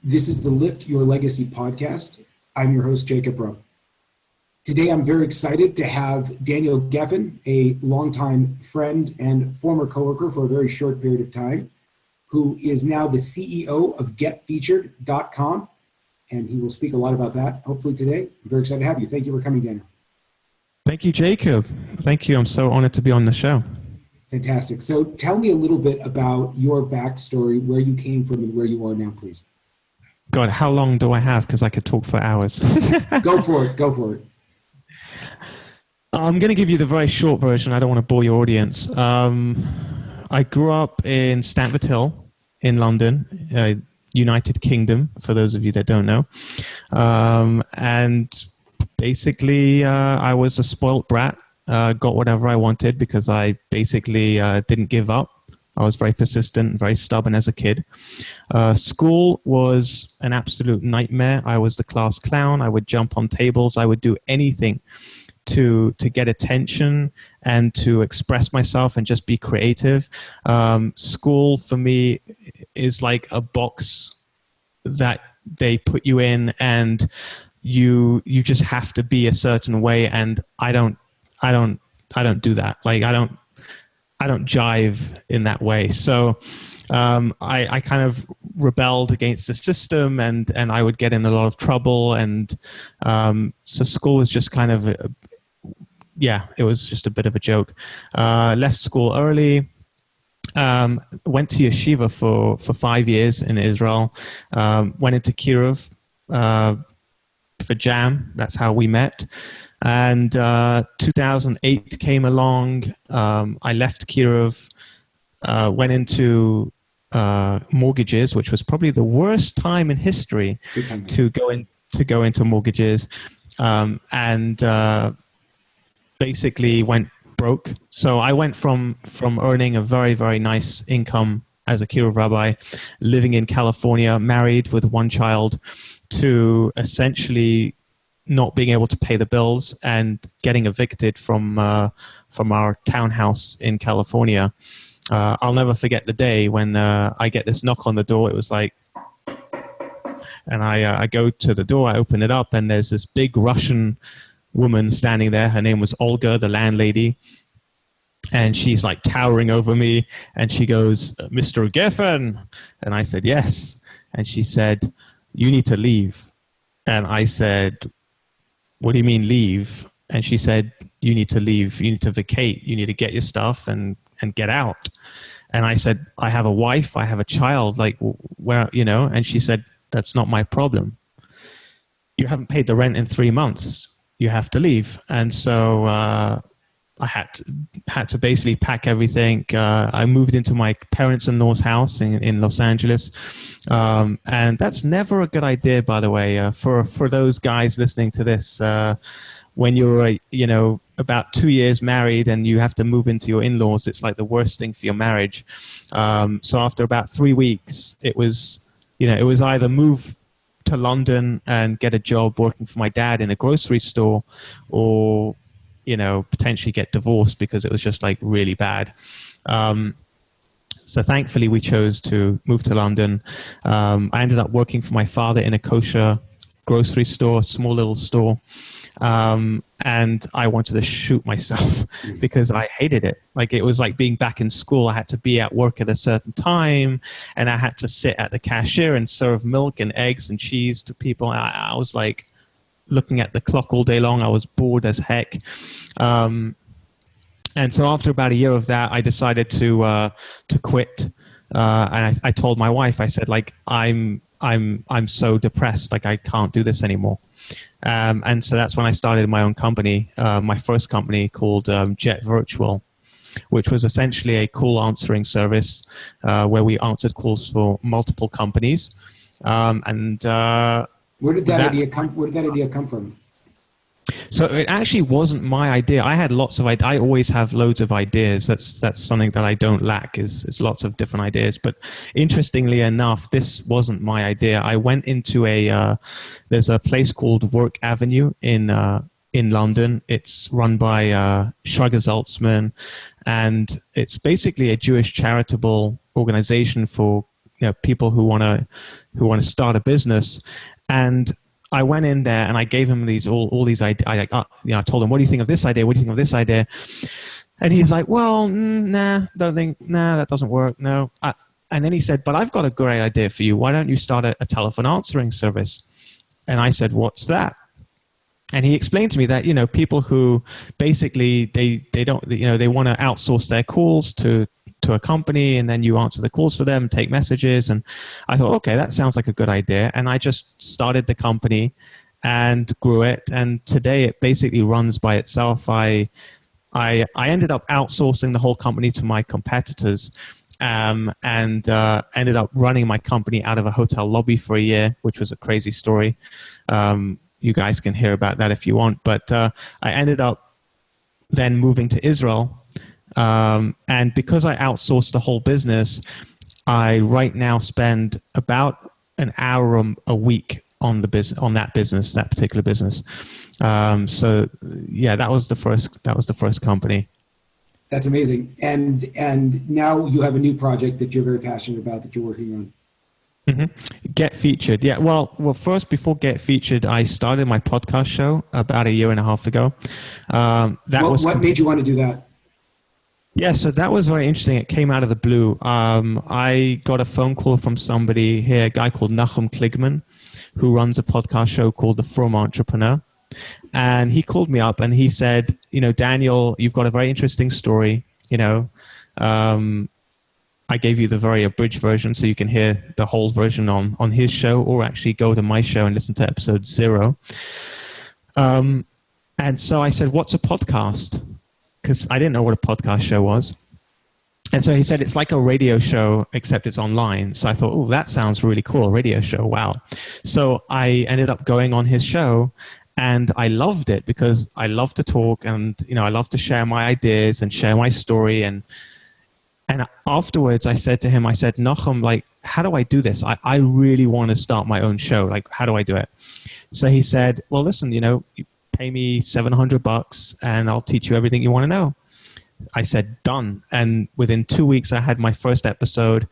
This is the Lift Your Legacy podcast. I'm your host, Jacob Rowe. Today, I'm very excited to have Daniel Geffen, a longtime friend and former coworker for a very short period of time, who is now the CEO of GetFeatured.com, and he will speak a lot about that, hopefully today. I'm very excited to have you. Thank you for coming, Daniel. Thank you, Jacob. Thank you. I'm so honored to be on the show. Fantastic. So tell me a little bit about your backstory, where you came from and where you are now, please. God, how long do I have? Because I could talk for hours. Go for it. Go for it. I'm going to give you the very short version. I don't want to bore your audience. I grew up in Stamford Hill in London, United Kingdom, for those of you that don't know. And basically, I was a spoilt brat, got whatever I wanted because I basically didn't give up. I was very persistent and very stubborn as a kid. School was an absolute nightmare. I was the class clown. I would jump on tables. I would do anything to get attention and to express myself and just be creative. School for me is like a box that they put you in, and you just have to be a certain way. And I don't do that. Like I don't jive in that way. So I kind of rebelled against the system, and I would get in a lot of trouble. And so school was just kind of, it was just a bit of a joke. Left school early, went to yeshiva for 5 years in Israel, went into Kirov for jam. That's how we met. And 2008 came along. I left Kirov, went into mortgages, which was probably the worst time in history to go into mortgages, and basically went broke. So I went from earning a very, very nice income as a Kirov rabbi, living in California, married with one child, to essentially not being able to pay the bills and getting evicted from our townhouse in California. I'll never forget the day when I get this knock on the door. It was like, and I go to the door, I open it up, and there's this big Russian woman standing there. Her name was Olga, the landlady. And she's like towering over me, and she goes, "Mr. Geffen." And I said, "Yes." And she said, "You need to leave." And I said, "What do you mean leave?" And she said, "You need to leave. You need to vacate. You need to get your stuff and get out." And I said, "I have a wife. I have a child. Like, where, you know?" And she said, "That's not my problem. You haven't paid the rent in 3 months. You have to leave." And so I had to basically pack everything. I moved into my parents-in-law's house in Los Angeles. And that's never a good idea, by the way, for those guys listening to this. When you're, about 2 years married and you have to move into your in-laws, it's like the worst thing for your marriage. So after about 3 weeks, it was either move to London and get a job working for my dad in a grocery store, or potentially get divorced, because it was just like really bad. So thankfully we chose to move to London. I ended up working for my father in a kosher grocery store, small little store. And I wanted to shoot myself because I hated it. Like, it was like being back in school. I had to be at work at a certain time, and I had to sit at the cashier and serve milk and eggs and cheese to people. I was like looking at the clock all day long. I was bored as heck. And so after about a year of that, I decided to quit. And I told my wife, I said, like, I'm so depressed, like I can't do this anymore. And so that's when I started my own company, my first company called Jet Virtual, which was essentially a call answering service where we answered calls for multiple companies. Where did that idea come from? So it actually wasn't my idea. I had lots of ideas. I always have loads of ideas. That's something that I don't lack, is lots of different ideas. But interestingly enough, this wasn't my idea. I went into there's a place called Work Avenue in London. It's run by Shraga Zaltzman, and it's basically a Jewish charitable organization for people who want to start a business. And I went in there and I gave him all these ideas. I told him, what do you think of this idea? What do you think of this idea? And he's like, well, nah, that doesn't work. No. And then he said, but I've got a great idea for you. Why don't you start a telephone answering service? And I said, what's that? And he explained to me that, people who basically they don't, they want to outsource their calls to a company, and then you answer the calls for them, take messages. And I thought, okay, that sounds like a good idea. And I just started the company and grew it. And today it basically runs by itself. I ended up outsourcing the whole company to my competitors, and ended up running my company out of a hotel lobby for a year, which was a crazy story. You guys can hear about that if you want. But I ended up then moving to Israel. And because I outsourced the whole business, I right now spend about an hour a week on that particular business. So yeah, that was the first company. That's amazing. And now you have a new project that you're very passionate about that you're working on. Mm-hmm. Get Featured. Yeah. Well, first, before Get Featured, I started my podcast show about a year and a half ago. What made you want to do that? Yeah, so that was very interesting. It came out of the blue. I got a phone call from somebody here, a guy called Nachum Kligman, who runs a podcast show called The From Entrepreneur. And he called me up and he said, Daniel, you've got a very interesting story. I gave you the very abridged version so you can hear the whole version on his show, or actually go to my show and listen to episode 0. And so I said, what's a podcast? Because I didn't know what a podcast show was. And so he said, it's like a radio show, except it's online. So I thought, oh, that sounds really cool, a radio show, wow. So I ended up going on his show, and I loved it because I love to talk, and I love to share my ideas and share my story. And afterwards I said to him, Nachum, how do I do this? I really want to start my own show. How do I do it? So he said, well, listen, you pay me $700 and I'll teach you everything you want to know. I said, done. And within 2 weeks, I had my first episode.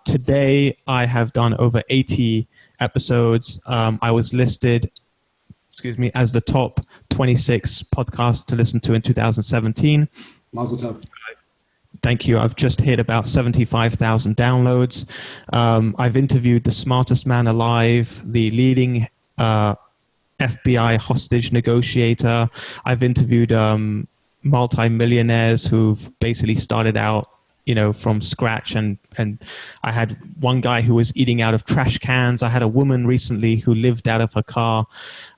Today, I have done over 80 episodes. I was listed, as the top 26 podcast to listen to in 2017. Mazel tov. Thank you. I've just hit about 75,000 downloads. I've interviewed the smartest man alive, the leading FBI hostage negotiator. I've interviewed multi-millionaires who've basically started out, from scratch. And I had one guy who was eating out of trash cans. I had a woman recently who lived out of her car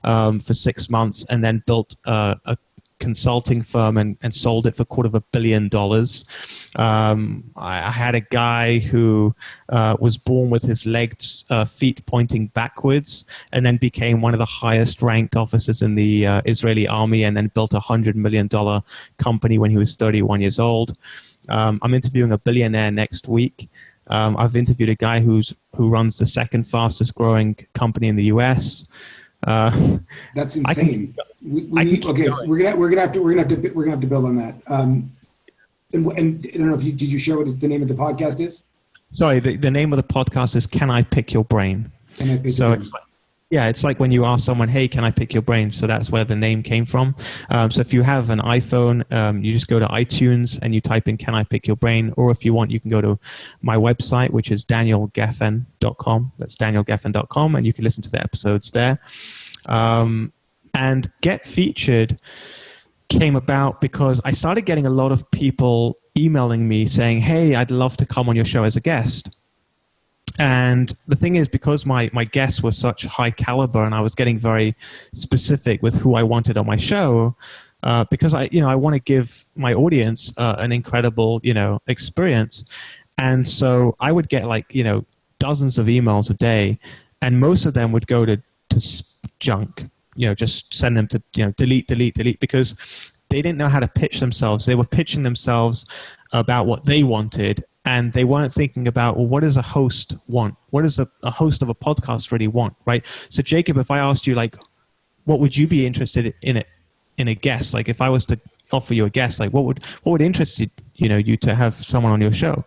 for 6 months and then built a consulting firm and sold it for $250 million. I had a guy who was born with his feet pointing backwards, and then became one of the highest ranked officers in the Israeli army, and then built a $100 million company when he was 31 years old. I'm interviewing a billionaire next week. I've interviewed a guy who runs the second fastest growing company in the US. That's insane. So we're gonna have to build on that. And I don't know if did you share what the name of the podcast is? Sorry, the name of the podcast is Can I Pick Your Brain? Can I pick your brain? It's like when you ask someone, hey, can I pick your brain? So that's where the name came from. So if you have an iPhone, you just go to iTunes and you type in Can I Pick Your Brain? Or if you want, you can go to my website, which is danielgeffen.com. That's danielgeffen.com, and you can listen to the episodes there. And Get Featured came about because I started getting a lot of people emailing me saying, hey, I'd love to come on your show as a guest. And the thing is, because my guests were such high caliber and I was getting very specific with who I wanted on my show, because I want to give my audience an incredible, experience. And so I would get dozens of emails a day, and most of them would go to junk, just send them to, delete, because they didn't know how to pitch themselves. They were pitching themselves about what they wanted, and they weren't thinking about, well, what does a host want? What does a host of a podcast really want, right? So Jacob, if I asked you, what would you be interested in a guest? If I was to offer you a guest, what would interest you to have someone on your show?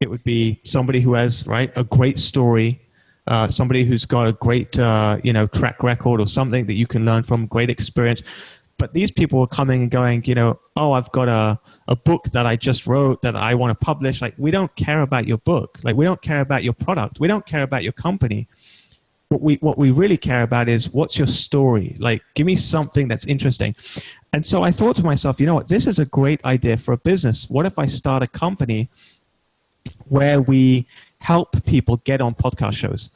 It would be somebody who has, right, a great story, somebody who's got a great, track record or something that you can learn from, great experience. But these people are coming and going, oh, I've got a book that I just wrote that I want to publish. Like, we don't care about your book. Like, we don't care about your product. We don't care about your company. What we really care about is, what's your story? Like, give me something that's interesting. And so I thought to myself, you know what, this is a great idea for a business. What if I start a company where we help people get on podcast shows?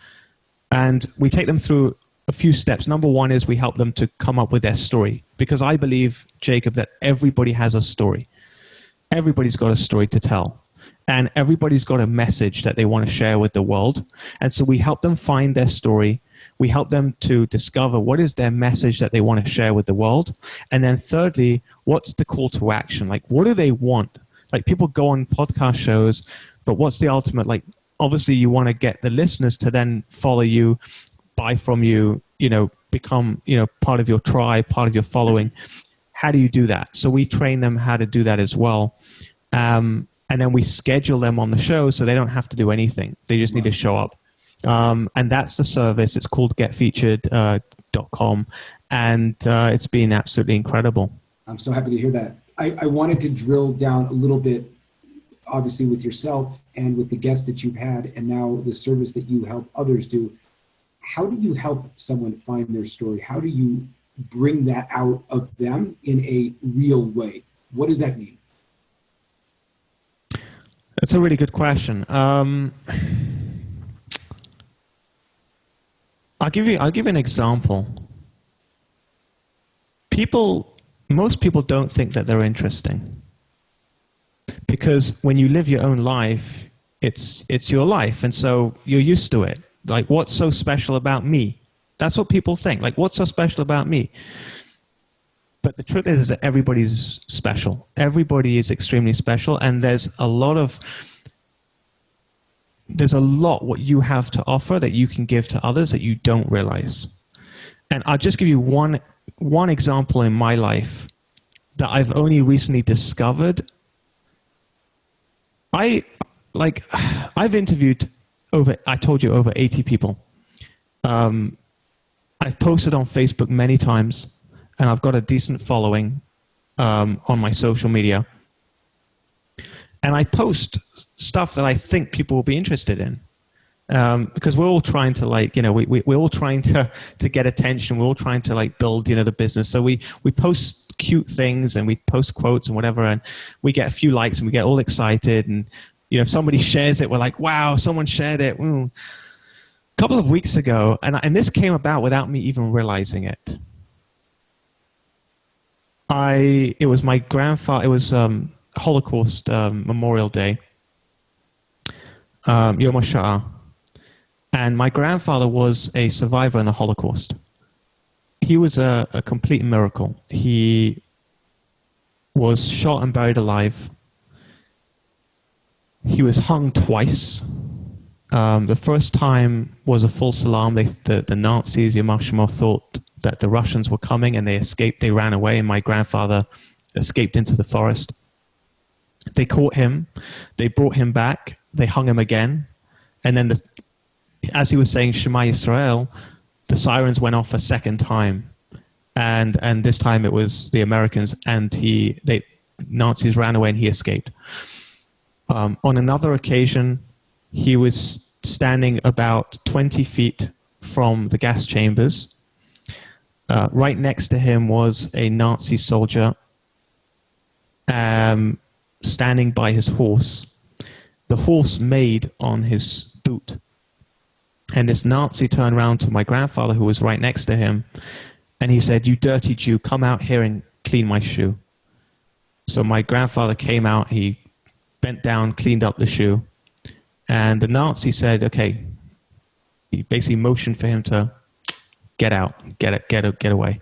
And we take them through a few steps. Number one is we help them to come up with their story. Because I believe, Jacob, that everybody has a story. Everybody's got a story to tell. And everybody's got a message that they want to share with the world. And so we help them find their story. We help them to discover what is their message that they want to share with the world. And then thirdly, what's the call to action? Like, what do they want? Like, people go on podcast shows, but what's the ultimate? Like, obviously you want to get the listeners to then follow you, buy from you, become, part of your tribe, part of your following. How do you do that? So we train them how to do that as well. And then we schedule them on the show so they don't have to do anything. They just need to show up. And that's the service. It's called getfeatured.com. And it's been absolutely incredible. I'm so happy to hear that. I wanted to drill down a little bit, obviously, with yourself and with the guests that you've had, and now the service that you help others do. How do you help someone find their story? How do you bring that out of them in a real way? What does that mean? That's a really good question. I'll give you an example. Most people don't think that they're interesting, because when you live your own life, it's your life, and so you're used to it. Like, what's so special about me? That's what people think. Like, what's so special about me? But the truth is that everybody's special. Everybody is extremely special, and there's a lot what you have to offer that you can give to others that you don't realize. And I'll just give you one example in my life that I've only recently discovered. I've interviewed over 80 people. I've posted on Facebook many times, and I've got a decent following on my social media. And I post stuff that I think people will be interested in, because we're all trying to we're all trying to get attention. We're all trying to build the business. So we post cute things and we post quotes and whatever, and we get a few likes and we get all excited. And if somebody shares it, we're like, wow, someone shared it. A couple of weeks ago, and this came about without me even realizing it. It was my grandfather. It was Holocaust Memorial Day, Yom HaShoah, and my grandfather was a survivor in the Holocaust. He was a complete miracle. He was shot and buried alive. He was hung twice. The first time was a false alarm. The Nazis, Yom HaShoah, thought that the Russians were coming, and they escaped. They ran away, and my grandfather escaped into the forest. They caught him. They brought him back. They hung him again. And then, as he was saying Shema Yisrael, the sirens went off a second time. And this time it was the Americans, and Nazis ran away and he escaped. On another occasion, he was standing about 20 feet from the gas chambers. Right next to him was a Nazi soldier standing by his horse. The horse made on his boot. And this Nazi turned around to my grandfather, who was right next to him, and he said, "You dirty Jew, come out here and clean my shoe." So my grandfather came out, he bent down, cleaned up the shoe, and the Nazi said, okay, he basically motioned for him to get out, get away.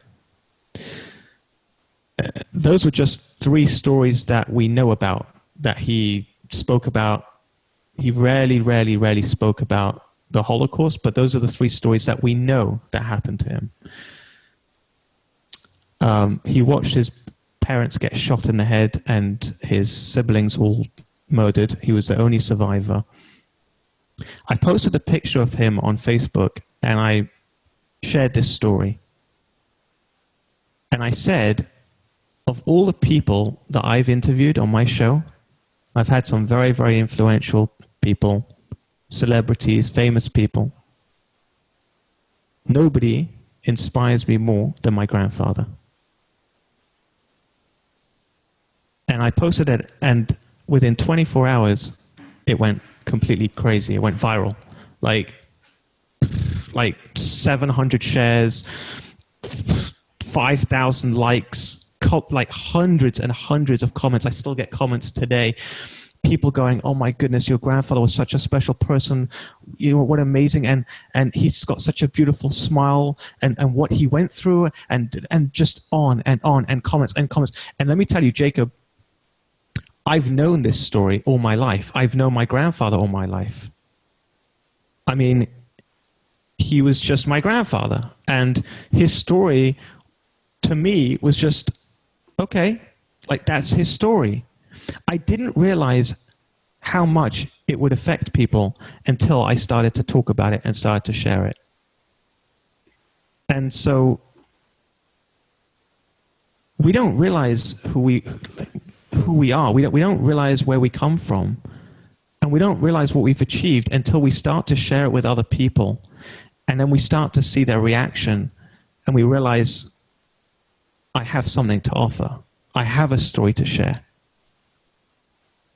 Those were just 3 stories that we know about, that he spoke about. He rarely spoke about the Holocaust, but those are the 3 stories that we know that happened to him. He watched his parents get shot in the head and his siblings all murdered. He was the only survivor. I posted a picture of him on Facebook, and I shared this story. And I said, of all the people that I've interviewed on my show, I've had some very, very influential people, celebrities, famous people. Nobody inspires me more than my grandfather. And I posted it, and within 24 hours, it went completely crazy. It went viral. Like 700 shares, 5,000 likes, like hundreds and hundreds of comments. I still get comments today. People going, "Oh my goodness, your grandfather was such a special person. You know, what amazing, and he's got such a beautiful smile, and what he went through, and just on, and comments and comments." And let me tell you, Jacob, I've known this story all my life. I've known my grandfather all my life. I mean, he was just my grandfather, and his story to me was just, okay, like that's his story. I didn't realize how much it would affect people until I started to talk about it and started to share it. And so we don't realize who we are. We don't realize where we come from, and we don't realize what we've achieved until we start to share it with other people, and then we start to see their reaction, and we realize, I have something to offer. I have a story to share.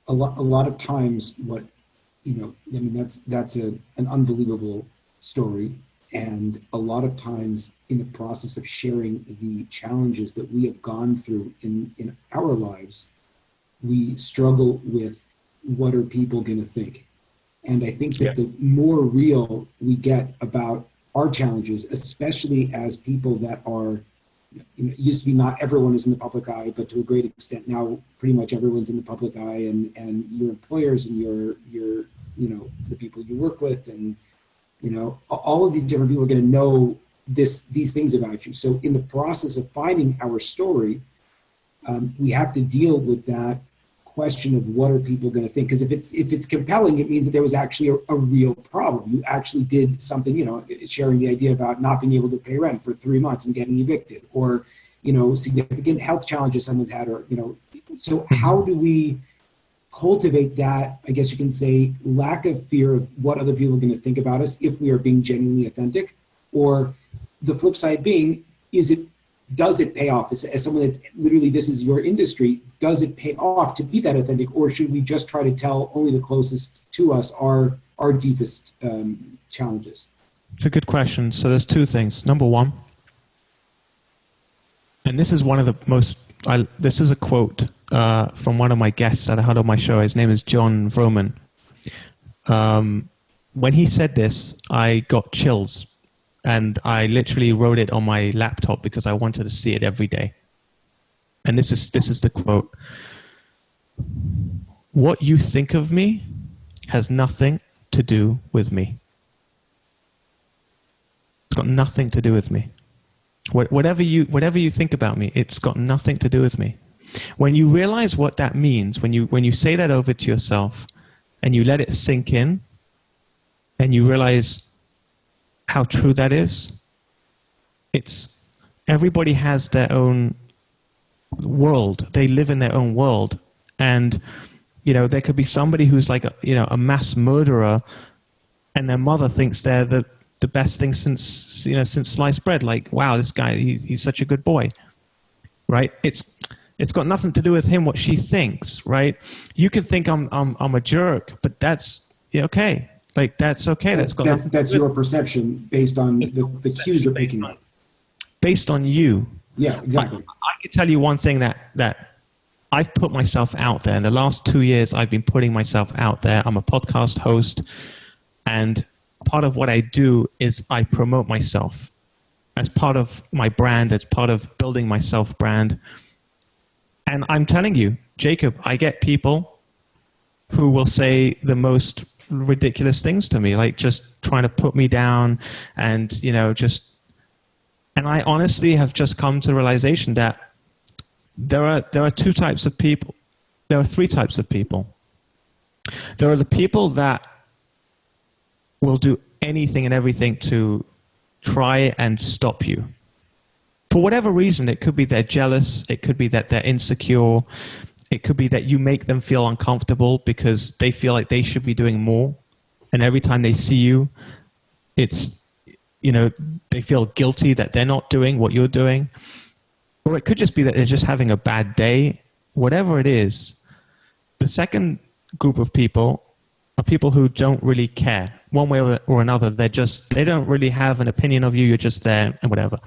A lot of times, what I mean, that's an unbelievable story, and a lot of times in the process of sharing the challenges that we have gone through in our lives, we struggle with what are people going to think. And I think that the more real we get about our challenges, especially as people that are, it used to be not everyone is in the public eye, but to a great extent now pretty much everyone's in the public eye, and your employers and your the people you work with, and all of these different people are going to know these things about you. So in the process of finding our story, we have to deal with that question of what are people going to think, because if it's compelling, it means that there was actually a real problem. You actually did something, sharing the idea about not being able to pay rent for 3 months and getting evicted, or significant health challenges someone's had, or so how do we cultivate that, I guess you can say, lack of fear of what other people are going to think about us if we are being genuinely authentic? Or the flip side being, does it pay off? As someone that's literally, this is your industry, does it pay off to be that authentic, or should we just try to tell only the closest to us our deepest challenges? It's a good question. So there's two things. Number one, and this is one of the most, this is a quote from one of my guests that I had on my show. His name is John Vroman. When he said this, I got chills. And I literally wrote it on my laptop because I wanted to see it every day. And this is the quote. "What you think of me has nothing to do with me." It's got nothing to do with me. Whatever you think about me, it's got nothing to do with me. When you realize what that means, when you say that over to yourself and you let it sink in, and you realize how true that is, everybody has their own world. They live in their own world. And, there could be somebody who's like, a mass murderer, and their mother thinks they're the best thing since sliced bread. Like, wow, this guy, he's such a good boy, right? It's got nothing to do with him, what she thinks, right? You could think I'm a jerk, but that's okay. Like, that's okay. That's your perception based on the cues you're picking up. Based on you. Yeah, exactly. I could tell you one thing that I've put myself out there. In the last 2 years, I've been putting myself out there. I'm a podcast host, and part of what I do is I promote myself as part of my brand, as part of building my self-brand. And I'm telling you, Jacob, I get people who will say the most ridiculous things to me, like just trying to put me down, and and I honestly have just come to the realization that there are two types of people. There are three types of people. There are the people that will do anything and everything to try and stop you. For whatever reason, it could be they're jealous, it could be that they're insecure, it could be that you make them feel uncomfortable because they feel like they should be doing more. And every time they see you, it's, they feel guilty that they're not doing what you're doing. Or it could just be that they're just having a bad day. Whatever it is, the second group of people are people who don't really care one way or another. They don't really have an opinion of you. You're just there and whatever.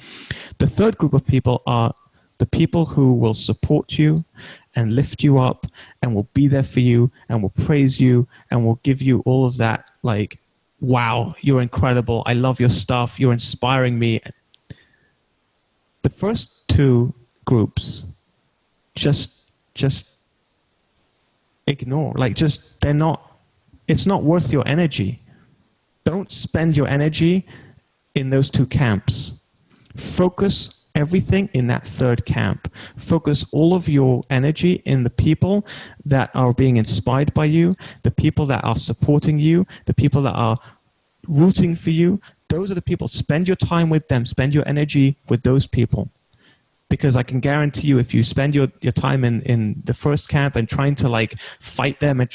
The third group of people are the people who will support you and lift you up and will be there for you and will praise you and will give you all of that, like, wow, you're incredible. I love your stuff. You're inspiring me. The first two groups just ignore, it's not worth your energy. Don't spend your energy in those two camps. Focus everything in that third camp. Focus all of your energy in the people that are being inspired by you, the people that are supporting you, the people that are rooting for you. Those are the people. Spend your time with them. Spend your energy with those people. Because I can guarantee you, if you spend your time in the first camp and trying to fight them,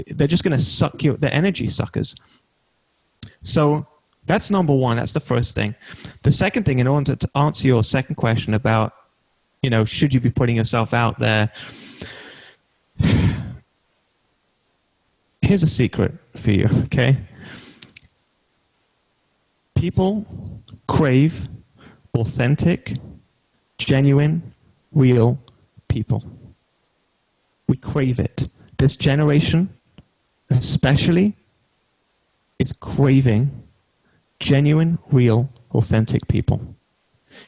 they're just going to suck you. They're energy suckers. So that's number one. That's the first thing. The second thing, in order to answer your second question about, should you be putting yourself out there? Here's a secret for you, okay? People crave authentic, genuine, real people. We crave it. This generation, especially, is craving genuine, real, authentic people.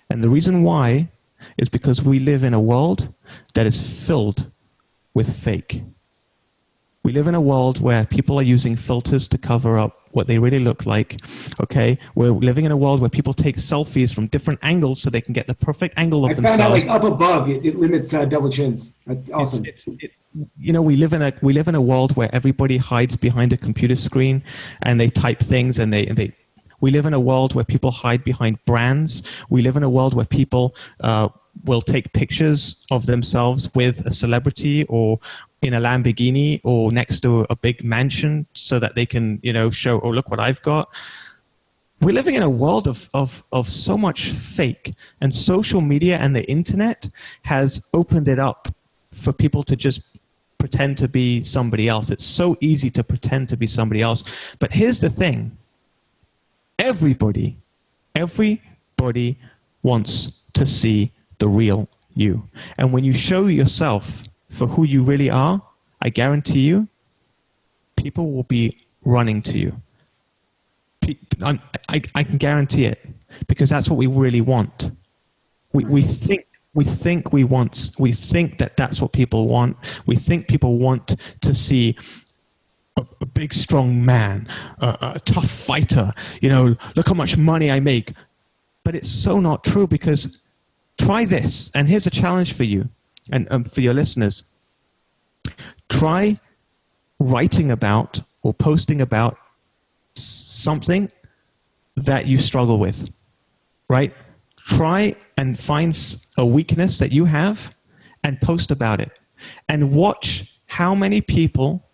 And the reason why is because we live in a world that is filled with fake. We live in a world where people are using filters to cover up what they really look like, okay? We're living in a world where people take selfies from different angles so they can get the perfect angle of themselves. I found out, up above, it limits double chins. That's awesome. We live in a world where everybody hides behind a computer screen and they type things and we live in a world where people hide behind brands. We live in a world where people will take pictures of themselves with a celebrity or in a Lamborghini or next to a big mansion so that they can, show, oh, look what I've got. We're living in a world of so much fake, and social media and the internet has opened it up for people to just pretend to be somebody else. It's so easy to pretend to be somebody else. But here's the thing. Everybody wants to see the real you. And when you show yourself for who you really are, I guarantee you, people will be running to you. I can guarantee it, because that's what we really want. We think that that's what people want. We think people want to see a big, strong man, a tough fighter. Look how much money I make. But it's so not true, because try this, and here's a challenge for you and for your listeners. Try writing about or posting about something that you struggle with, right? Try and find a weakness that you have and post about it. And watch how many people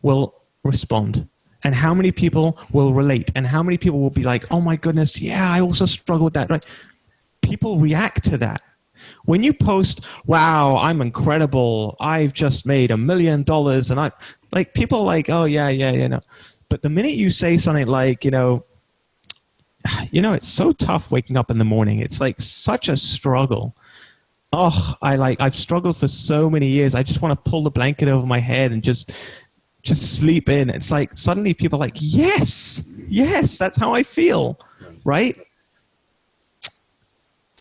will respond and how many people will relate and how many people will be like, oh my goodness, yeah, I also struggle with that, right? People react to that. When you post, wow, I'm incredible, I've just made $1 million, and I like, people are like, oh yeah, no. But the minute you say something like, it's so tough waking up in the morning. It's like such a struggle. Oh, I've struggled for so many years. I just want to pull the blanket over my head and just sleep in. It's like suddenly people are like, yes, that's how I feel, right?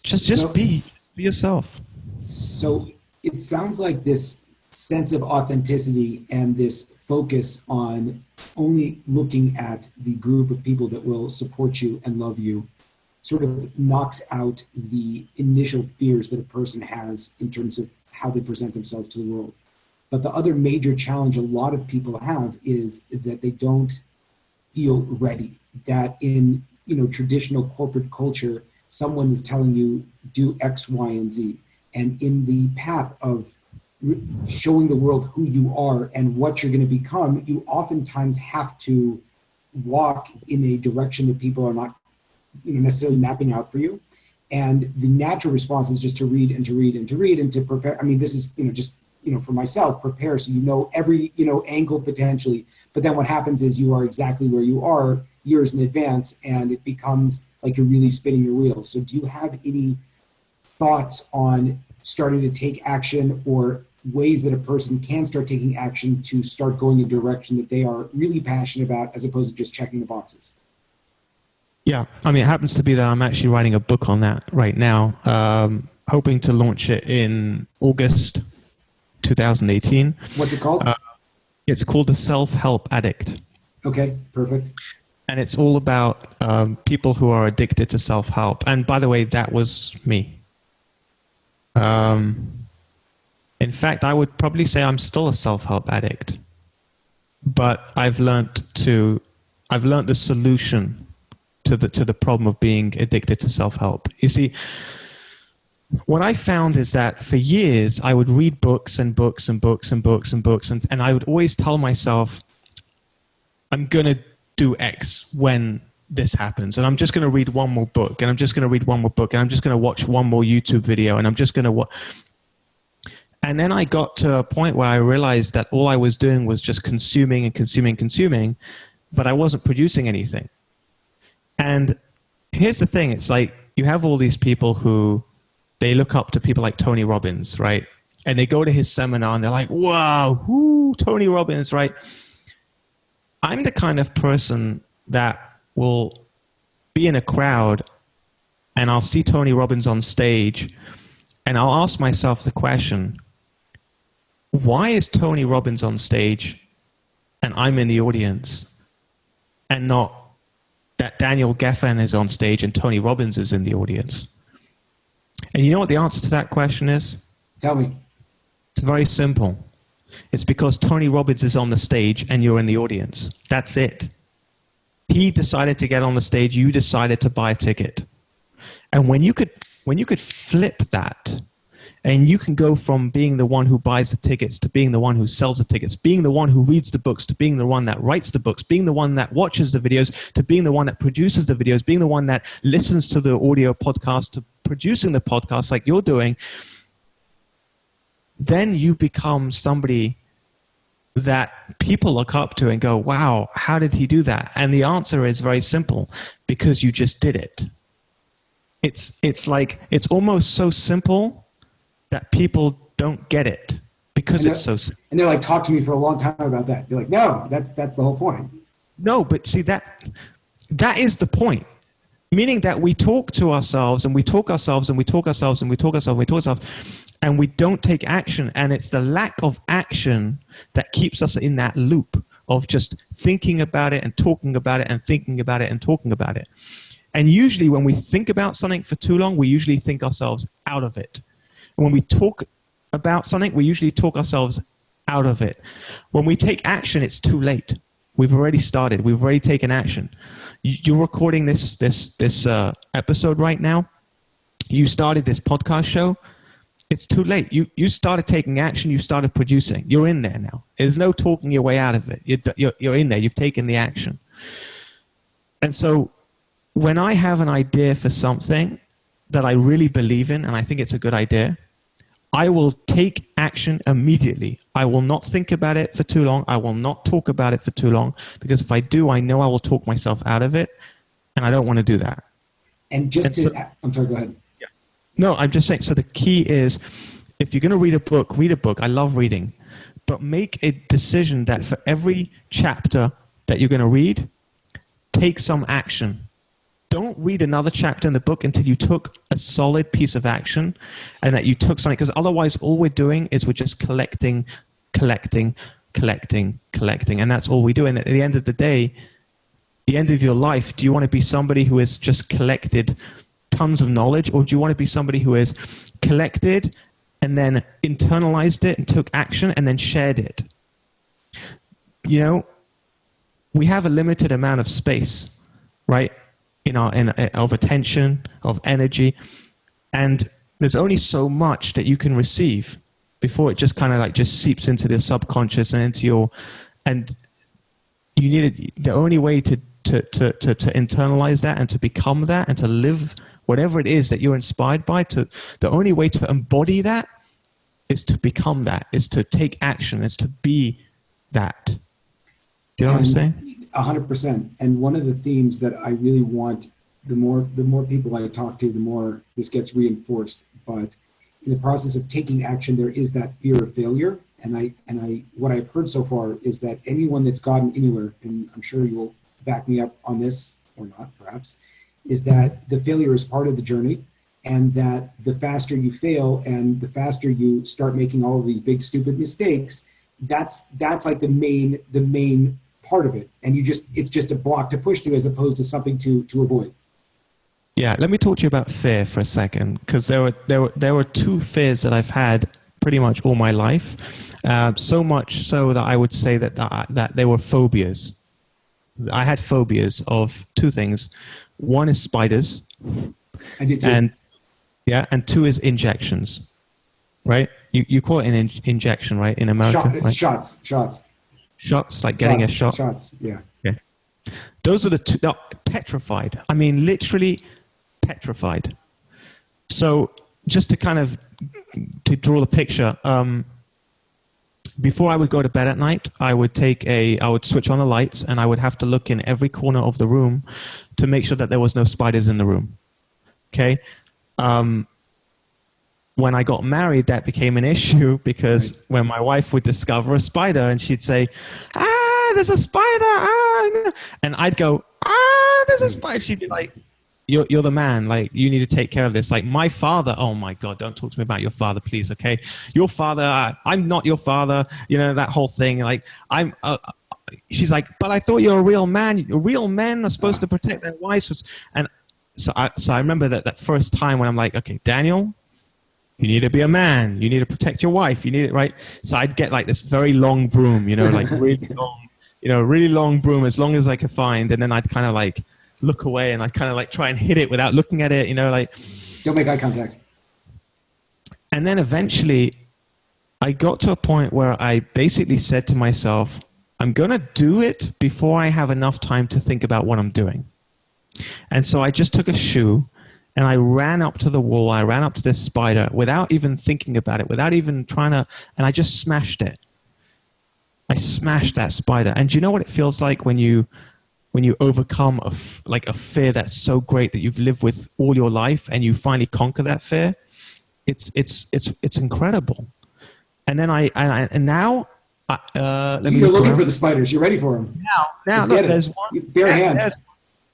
Just be yourself. So it sounds like this sense of authenticity and this focus on only looking at the group of people that will support you and love you sort of knocks out the initial fears that a person has in terms of how they present themselves to the world. But the other major challenge a lot of people have is that they don't feel ready. That in traditional corporate culture, someone is telling you do X, Y, and Z, and in the path of showing the world who you are and what you're going to become, you oftentimes have to walk in a direction that people are not necessarily mapping out for you. And the natural response is just to read and to read and to read and to prepare. I mean, this is just for myself, prepare so every angle potentially. But then what happens is you are exactly where you are years in advance, and it becomes like you're really spinning your wheels. So do you have any thoughts on starting to take action, or ways that a person can start taking action to start going in a direction that they are really passionate about, as opposed to just checking the boxes? Yeah, I mean, it happens to be that I'm actually writing a book on that right now, hoping to launch it in August 2018. What's it called? It's called The Self-Help Addict. Okay, perfect. And it's all about people who are addicted to self-help. And by the way, that was me. In fact, I would probably say I'm still a self-help addict. But I've learned the solution to the problem of being addicted to self-help. You see, what I found is that for years I would read books and books and books and books and books, and I would always tell myself, I'm going to do X when this happens, and I'm just going to read one more book, and I'm just going to read one more book, and I'm just going to watch one more YouTube video, and I'm just going to watch. And then I got to a point where I realized that all I was doing was just consuming and consuming and consuming, but I wasn't producing anything. And here's the thing, it's like you have all these people who they look up to people like Tony Robbins, right? And they go to his seminar and they're like, wow, whoo, Tony Robbins, right? I'm the kind of person that will be in a crowd and I'll see Tony Robbins on stage and I'll ask myself the question, why is Tony Robbins on stage and I'm in the audience, and not that Daniel Geffen is on stage and Tony Robbins is in the audience? And you know what the answer to that question is? Tell me. It's very simple. It's because Tony Robbins is on the stage and you're in the audience. That's it. He decided to get on the stage, you decided to buy a ticket. And when you could flip that, and you can go from being the one who buys the tickets to being the one who sells the tickets, being the one who reads the books to being the one that writes the books, being the one that watches the videos to being the one that produces the videos, being the one that listens to the audio podcast to producing the podcast like you're doing, then you become somebody that people look up to and go, wow, how did he do that? And the answer is very simple, because you just did it. It's like, it's almost so simple that people don't get it because it's so simple. And they're like, talk to me for a long time about that. You're like, no, that's the whole point. No, but see, that is the point. Meaning that we talk to ourselves and we talk ourselves and we talk ourselves and we talk ourselves and we talk ourselves and we don't take action. And it's the lack of action that keeps us in that loop of just thinking about it and talking about it and thinking about it and talking about it. And usually when we think about something for too long, we usually think ourselves out of it. And when we talk about something, we usually talk ourselves out of it. When we take action, it's too late. We've already started. We've already taken action. You're recording this episode right now. You started this podcast show. It's too late. You started taking action. You started producing. You're in there now. There's no talking your way out of it. You're in there. You've taken the action. And so when I have an idea for something that I really believe in and I think it's a good idea, I will take action immediately. I will not think about it for too long. I will not talk about it for too long, because if I do, I know I will talk myself out of it, and I don't want to do that. And I'm sorry, go ahead. Yeah. No, I'm just saying, so the key is, if you're going to read a book, read a book. I love reading. But make a decision that for every chapter that you're going to read, take some action. Don't read another chapter in the book until you took a solid piece of action and that you took something, because otherwise all we're doing is we're just collecting. And that's all we do. And at the end of the day, the end of your life, do you want to be somebody who has just collected tons of knowledge, or do you want to be somebody who has collected and then internalized it and took action and then shared it. You know, we have a limited amount of space, right? Of attention, of energy, and there's only so much that you can receive before it just kind of like just seeps into the subconscious and into your, and you need the only way to internalize that and to become that and to live whatever it is that you're inspired by, the only way to embody that is to become that, is to take action, is to be that. Do you know what I'm saying? 100%. And one of the themes that I really want, the more people I talk to, the more this gets reinforced. But in the process of taking action, there is that fear of failure. And what I've heard so far is that anyone that's gotten anywhere, and I'm sure you will back me up on this or not, perhaps, is that the failure is part of the journey, and that the faster you fail and the faster you start making all of these big stupid mistakes, that's like the main part of it. And it's just a block to push through as opposed to something to avoid. Yeah, let me talk to you about fear for a second, because there were two fears that I've had pretty much all my life, so much so that I would say that they were phobias. I had phobias of two things. One is spiders. I did too. And two is injections, right? You call it an injection, right? In America, right? Shots. Shots, like getting a shot. Shots, yeah. Okay. Those are the two. No, petrified. I mean, literally petrified. So just to kind of draw the picture, before I would go to bed at night, I would switch on the lights, and I would have to look in every corner of the room to make sure that there was no spiders in the room. Okay. When I got married, that became an issue, because when my wife would discover a spider and she'd say, there's a spider, and I'd go, there's a spider. She'd be like, you're the man, like, you need to take care of this. Like, my father, oh my God, don't talk to me about your father, please, okay? Your father, I'm not your father, that whole thing. Like, she's like, but I thought you're a real man. Real men are supposed to protect their wives. And so I remember that first time when I'm like, okay, Daniel, you need to be a man. You need to protect your wife. You need it, right? So I'd get like this very long broom, like really long, really long broom, as long as I could find. And then I'd kind of like look away, and I'd kind of like try and hit it without looking at it, like. Don't make eye contact. And then eventually I got to a point where I basically said to myself, I'm going to do it before I have enough time to think about what I'm doing. And so I just took a shoe and I ran up to the wall. I ran up to this spider without even thinking about it, without even trying to, and I just smashed it. I smashed that spider. And do you know what it feels like when you overcome a fear that's so great that you've lived with all your life, and you finally conquer that fear? It's incredible. And then now let me. You're looking for the spiders. You're ready for them. Now look, there's one. Bare hand.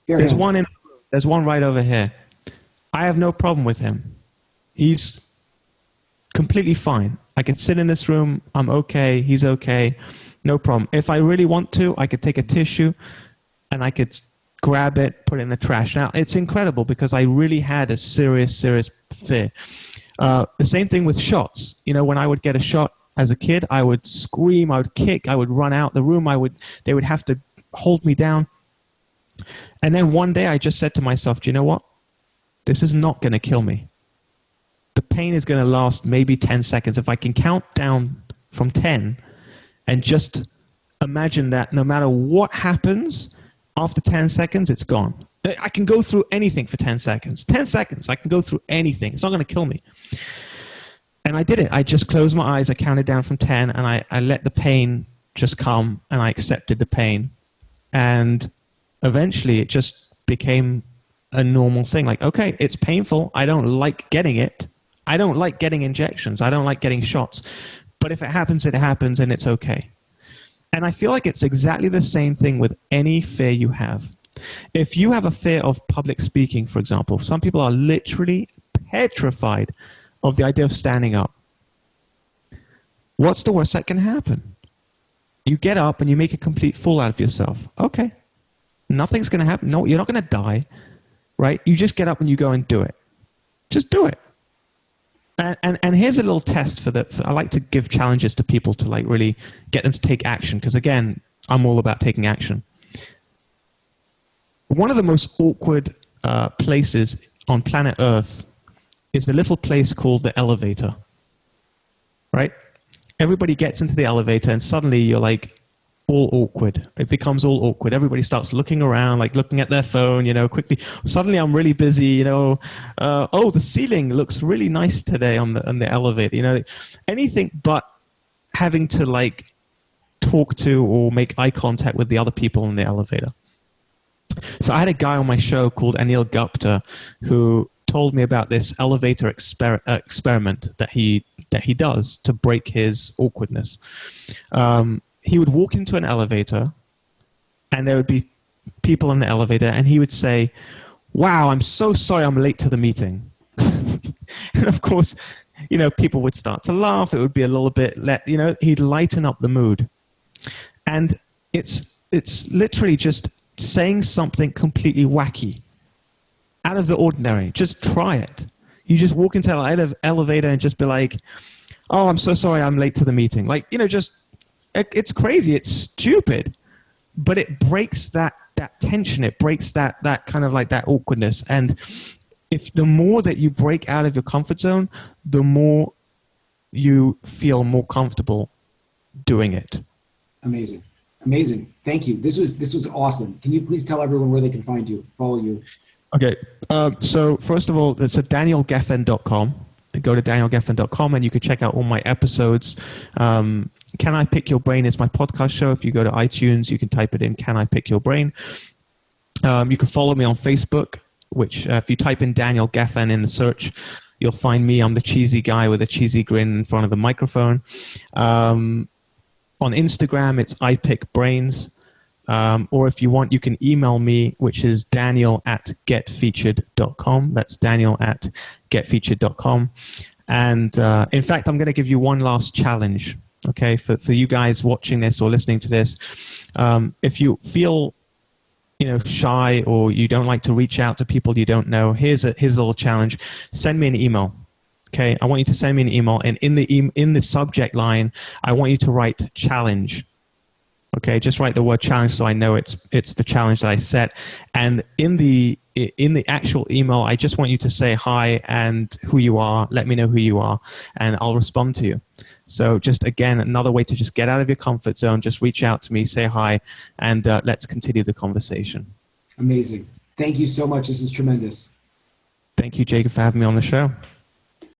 There's one in. There's one right over here. I have no problem with him. He's completely fine. I could sit in this room. I'm okay. He's okay. No problem. If I really want to, I could take a tissue and I could grab it, put it in the trash. Now, it's incredible because I really had a serious fear. The same thing with shots. When I would get a shot as a kid, I would scream, I would kick, I would run out the room. They would have to hold me down. And then one day I just said to myself, do you know what? This is not going to kill me. The pain is going to last maybe 10 seconds. If I can count down from 10 and just imagine that no matter what happens, after 10 seconds, it's gone. I can go through anything for 10 seconds. 10 seconds, I can go through anything. It's not going to kill me. And I did it. I just closed my eyes. I counted down from 10, and I let the pain just come, and I accepted the pain. And eventually, it just became a normal thing. Like, okay, it's painful. I don't like getting it. I don't like getting injections. I don't like getting shots. But if it happens, it happens, and it's okay. And I feel like it's exactly the same thing with any fear you have. If you have a fear of public speaking, for example, some people are literally petrified of the idea of standing up. What's the worst that can happen? You get up and you make a complete fool out of yourself. Okay. Nothing's going to happen. No, you're not going to die, right? You just get up and you go and do it. Just do it. And here's a little test I like to give challenges to people to like really get them to take action. Because again, I'm all about taking action. One of the most awkward places on planet Earth is the little place called the elevator, right? Everybody gets into the elevator and suddenly you're like all awkward. It becomes all awkward. Everybody starts looking around, like looking at their phone, quickly. Suddenly I'm really busy, oh, the ceiling looks really nice today on the elevator, anything but having to like talk to or make eye contact with the other people in the elevator. So I had a guy on my show called Anil Gupta who told me about this elevator experiment that he does to break his awkwardness. He would walk into an elevator and there would be people in the elevator and he would say, "Wow, I'm so sorry I'm late to the meeting." And of course, people would start to laugh. It would be a little bit, he'd lighten up the mood. And it's literally just saying something completely wacky, out of the ordinary. Just try it. You just walk into an elevator and just be like, "Oh, I'm so sorry I'm late to the meeting." Like, it's crazy. It's stupid. But it breaks that tension. It breaks that kind of like that awkwardness. And if the more that you break out of your comfort zone, the more you feel more comfortable doing it. Amazing. Amazing. Thank you. This was awesome. Can you please tell everyone where they can find you, follow you? Okay. So first of all, it's at danielgeffen.com. Go to danielgeffen.com and you can check out all my episodes. Can I Pick Your Brain is my podcast show. If you go to iTunes, you can type it in, Can I Pick Your Brain? You can follow me on Facebook, which if you type in Daniel Geffen in the search, you'll find me. I'm the cheesy guy with a cheesy grin in front of the microphone. On Instagram, it's I Pick Brains. Or if you want, you can email me, which is daniel@getfeatured.com. That's daniel@getfeatured.com. And in fact, I'm going to give you one last challenge, okay, for you guys watching this or listening to this. If you feel shy or you don't like to reach out to people you don't know, here's a little challenge. Send me an email. Okay, I want you to send me an email, and in the subject line, I want you to write challenge. Okay, just write the word challenge so I know it's the challenge that I set. And in the actual email, I just want you to say hi and who you are. Let me know who you are, and I'll respond to you. So just again, another way to just get out of your comfort zone. Just reach out to me, say hi, and let's continue the conversation. Amazing. Thank you so much. This is tremendous. Thank you, Jacob, for having me on the show.